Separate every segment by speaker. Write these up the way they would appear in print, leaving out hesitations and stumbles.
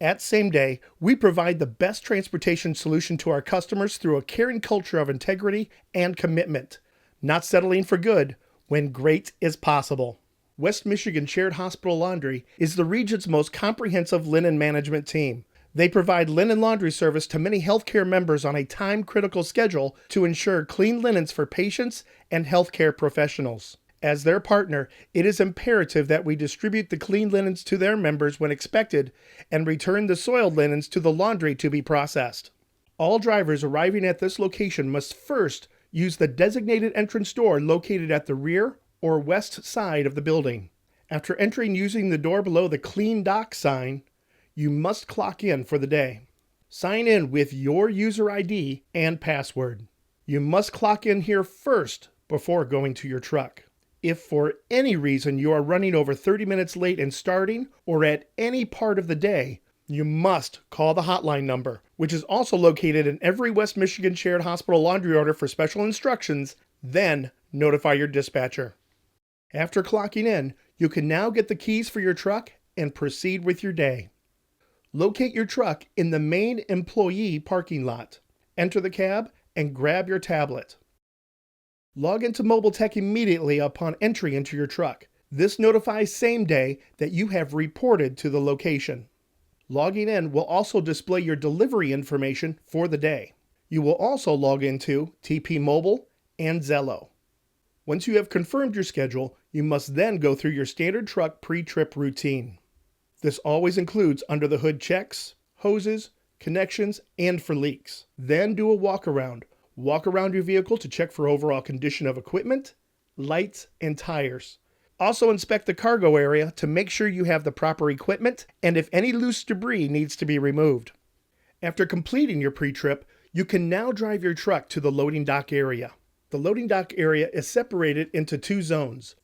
Speaker 1: At SameDay, we provide the best transportation solution to our customers through a caring culture of integrity and commitment, not settling for good when great is possible. West Michigan Shared Hospital Laundry is the region's most comprehensive linen management team. They provide linen laundry service to many healthcare members on a time-critical schedule to ensure clean linens for patients and healthcare professionals. As their partner, it is imperative that we distribute the clean linens to their members when expected and return the soiled linens to the laundry to be processed. All drivers arriving at this location must first use the designated entrance door located at the rear or west side of the building. After entering using the door below the Clean Dock sign, you must clock in for the day. Sign in with your user ID and password. You must clock in here first before going to your truck. If for any reason you are running over 30 minutes late in starting or at any part of the day, you must call the hotline number, which is also located in every West Michigan Shared Hospital laundry order for special instructions, then notify your dispatcher. After clocking in, you can now get the keys for your truck and proceed with your day. Locate your truck in the main employee parking lot. Enter the cab and grab your tablet. Log into Mobile Tech immediately upon entry into your truck. This notifies SameDay that you have reported to the location. Logging in will also display your delivery information for the day. You will also log into TP Mobile and Zello. Once you have confirmed your schedule, you must then go through your standard truck pre-trip routine. This always includes under the hood checks, hoses, connections, and for leaks. Then do a walk around. Walk around your vehicle to check for overall condition of equipment, lights, and tires. Also inspect the cargo area to make sure you have the proper equipment and if any loose debris needs to be removed. After completing your pre-trip, you can now drive your truck to the loading dock area. The loading dock area is separated into two zones,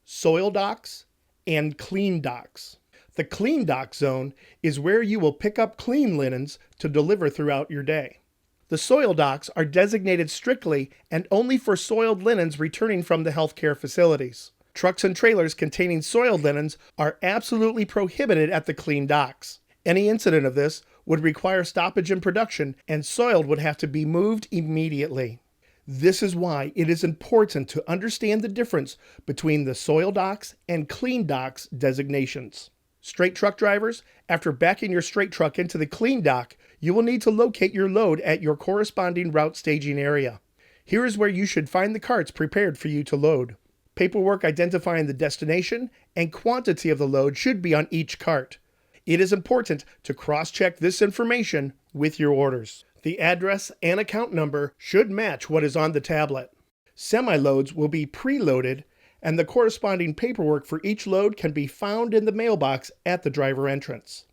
Speaker 1: soil docks and clean docks. The clean dock zone is where you will pick up clean linens to deliver throughout your day. The soil docks are designated strictly and only for soiled linens returning from the healthcare facilities. Trucks and trailers containing soiled linens are absolutely prohibited at the clean docks. Any incident of this would require stoppage in production and soiled would have to be moved immediately. This is why it is important to understand the difference between the soil docks and clean docks designations. Straight truck drivers, after backing your straight truck into the clean dock, you will need to locate your load at your corresponding route staging area. Here is where you should find the carts prepared for you to load. Paperwork identifying the destination and quantity of the load should be on each cart. It is important to cross-check this information with your orders. The address and account number should match what is on the tablet. Semi-loads will be preloaded, and the corresponding paperwork for each load can be found in the mailbox at the driver entrance.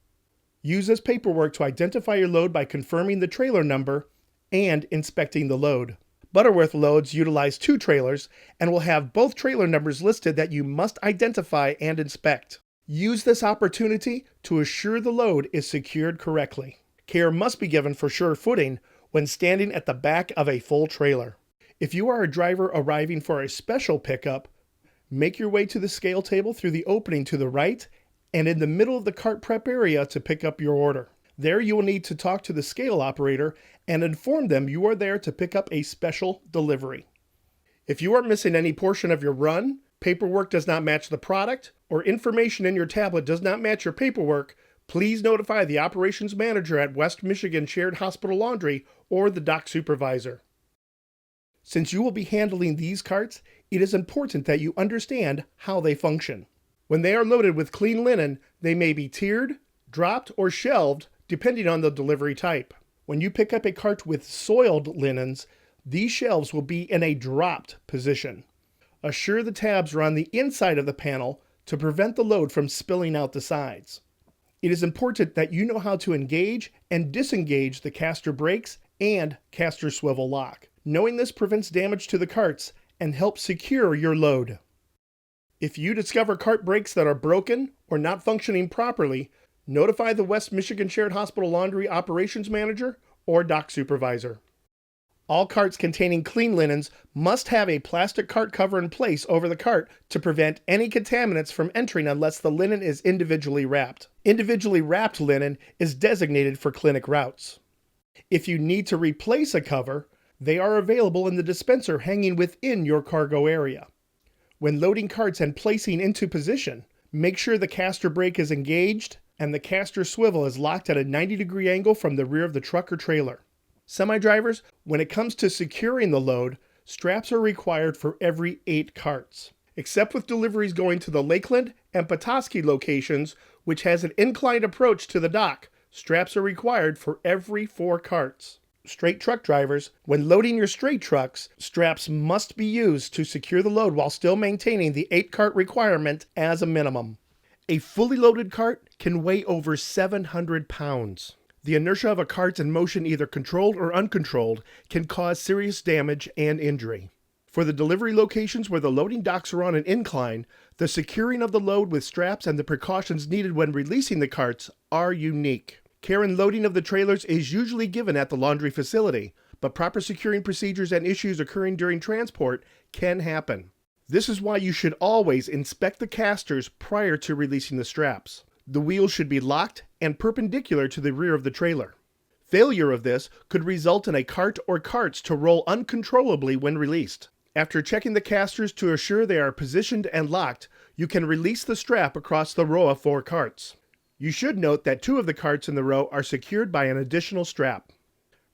Speaker 1: Use this paperwork to identify your load by confirming the trailer number and inspecting the load. Butterworth loads utilize 2 trailers and will have both trailer numbers listed that you must identify and inspect. Use this opportunity to assure the load is secured correctly. Care must be given for sure footing when standing at the back of a full trailer. If you are a driver arriving for a special pickup, make your way to the scale table through the opening to the right and in the middle of the cart prep area to pick up your order. There you will need to talk to the scale operator and inform them you are there to pick up a special delivery. If you are missing any portion of your run, paperwork does not match the product, or information in your tablet does not match your paperwork, please notify the operations manager at West Michigan Shared Hospital Laundry or the dock supervisor. Since you will be handling these carts, it is important that you understand how they function. When they are loaded with clean linen, they may be tiered, dropped, or shelved depending on the delivery type. When you pick up a cart with soiled linens, these shelves will be in a dropped position. Assure the tabs are on the inside of the panel to prevent the load from spilling out the sides. It is important that you know how to engage and disengage the caster brakes and caster swivel lock. Knowing this prevents damage to the carts and helps secure your load. If you discover cart brakes that are broken or not functioning properly, notify the West Michigan Shared Hospital Laundry Operations Manager or dock supervisor. All carts containing clean linens must have a plastic cart cover in place over the cart to prevent any contaminants from entering unless the linen is individually wrapped. Individually wrapped linen is designated for clinic routes. If you need to replace a cover, they are available in the dispenser hanging within your cargo area. When loading carts and placing into position, make sure the caster brake is engaged and the caster swivel is locked at a 90-degree angle from the rear of the truck or trailer. Semi-drivers, when it comes to securing the load, straps are required for every 8 carts. Except with deliveries going to the Lakeland and Petoskey locations, which has an inclined approach to the dock, straps are required for every 4 carts. Straight truck drivers, when loading your straight trucks, straps must be used to secure the load while still maintaining the 8-cart requirement as a minimum. A fully loaded cart can weigh over 700 pounds. The inertia of a cart in motion, either controlled or uncontrolled, can cause serious damage and injury. For the delivery locations where the loading docks are on an incline, the securing of the load with straps and the precautions needed when releasing the carts are unique. Care and loading of the trailers is usually given at the laundry facility, but proper securing procedures and issues occurring during transport can happen. This is why you should always inspect the casters prior to releasing the straps. The wheels should be locked and perpendicular to the rear of the trailer. Failure of this could result in a cart or carts to roll uncontrollably when released. After checking the casters to assure they are positioned and locked, you can release the strap across the row of 4 carts. You should note that 2 of the carts in the row are secured by an additional strap.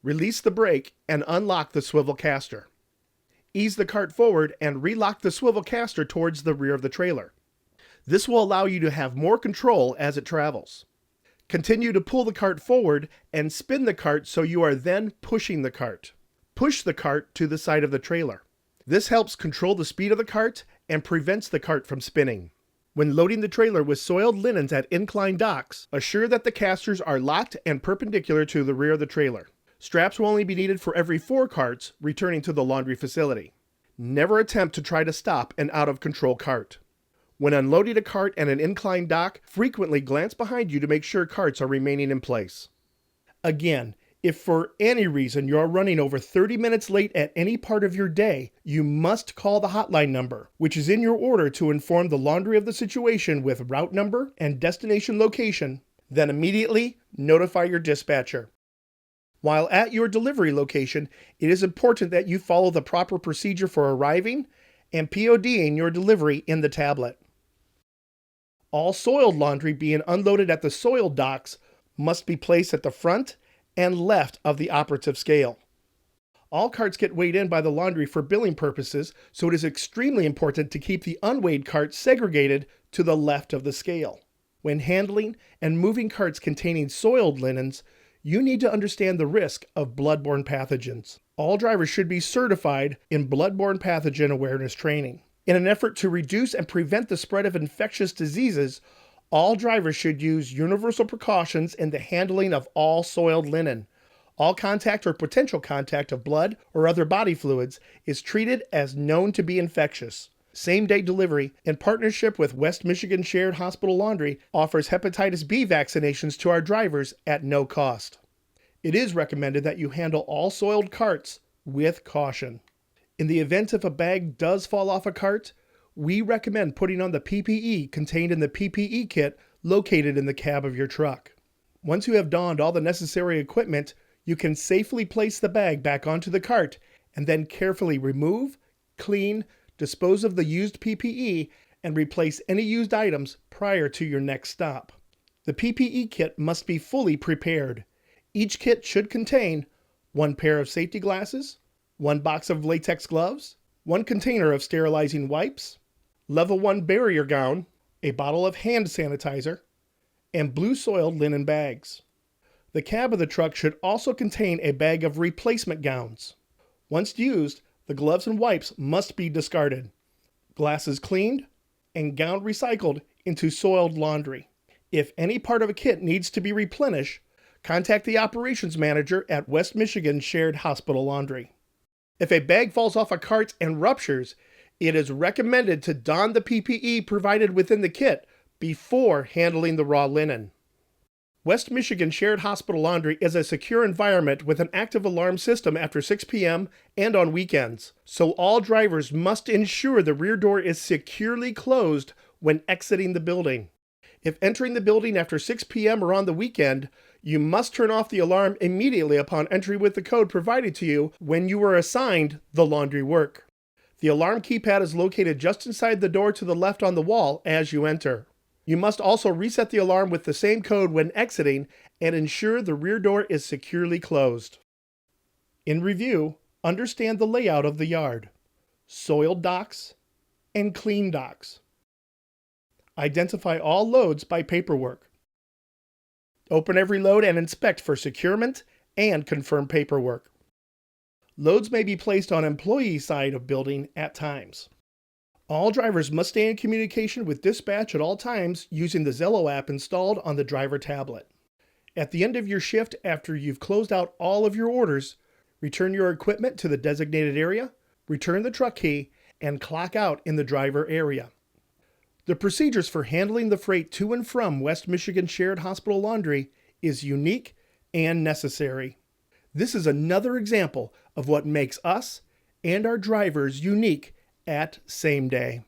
Speaker 1: Release the brake and unlock the swivel caster. Ease the cart forward and relock the swivel caster towards the rear of the trailer. This will allow you to have more control as it travels. Continue to pull the cart forward and spin the cart so you are then pushing the cart. Push the cart to the side of the trailer. This helps control the speed of the cart and prevents the cart from spinning. When loading the trailer with soiled linens at inclined docks, assure that the casters are locked and perpendicular to the rear of the trailer. Straps will only be needed for every 4 carts returning to the laundry facility. Never attempt to try to stop an out-of-control cart. When unloading a cart at an inclined dock, frequently glance behind you to make sure carts are remaining in place. Again, if for any reason you are running over 30 minutes late at any part of your day, you must call the hotline number, which is in your order, to inform the laundry of the situation with route number and destination location, then immediately notify your dispatcher. While at your delivery location, it is important that you follow the proper procedure for arriving and PODing your delivery in the tablet. All soiled laundry being unloaded at the soiled docks must be placed at the front and left of the operative scale. All carts get weighed in by the laundry for billing purposes, so it is extremely important to keep the unweighed carts segregated to the left of the scale. When handling and moving carts containing soiled linens, you need to understand the risk of bloodborne pathogens. All drivers should be certified in bloodborne pathogen awareness training. In an effort to reduce and prevent the spread of infectious diseases, all drivers should use universal precautions in the handling of all soiled linen. All contact or potential contact of blood or other body fluids is treated as known to be infectious. Same-day delivery, in partnership with West Michigan Shared Hospital Laundry, offers hepatitis B vaccinations to our drivers at no cost. It is recommended that you handle all soiled carts with caution. In the event if a bag does fall off a cart, we recommend putting on the PPE contained in the PPE kit located in the cab of your truck. Once you have donned all the necessary equipment, you can safely place the bag back onto the cart and then carefully remove, clean, dispose of the used PPE, and replace any used items prior to your next stop. The PPE kit must be fully prepared. Each kit should contain 1 pair of safety glasses, 1 box of latex gloves, 1 container of sterilizing wipes, level 1 barrier gown, a bottle of hand sanitizer, and blue soiled linen bags. The cab of the truck should also contain a bag of replacement gowns. Once used, the gloves and wipes must be discarded, glasses cleaned, and gown recycled into soiled laundry. If any part of a kit needs to be replenished, contact the operations manager at West Michigan Shared Hospital Laundry. If a bag falls off a cart and ruptures, it is recommended to don the PPE provided within the kit before handling the raw linen. West Michigan Shared Hospital Laundry is a secure environment with an active alarm system after 6 p.m. and on weekends, so all drivers must ensure the rear door is securely closed when exiting the building. If entering the building after 6 p.m. or on the weekend, you must turn off the alarm immediately upon entry with the code provided to you when you were assigned the laundry work. The alarm keypad is located just inside the door to the left on the wall as you enter. You must also reset the alarm with the same code when exiting and ensure the rear door is securely closed. In review, understand the layout of the yard: soiled docks and clean docks. Identify all loads by paperwork. Open every load and inspect for securement and confirm paperwork. Loads may be placed on employee side of building at times. All drivers must stay in communication with dispatch at all times using the Zello app installed on the driver tablet. At the end of your shift, after you've closed out all of your orders, return your equipment to the designated area, return the truck key, and clock out in the driver area. The procedures for handling the freight to and from West Michigan Shared Hospital Laundry is unique and necessary. This is another example of what makes us and our drivers unique at SameDay.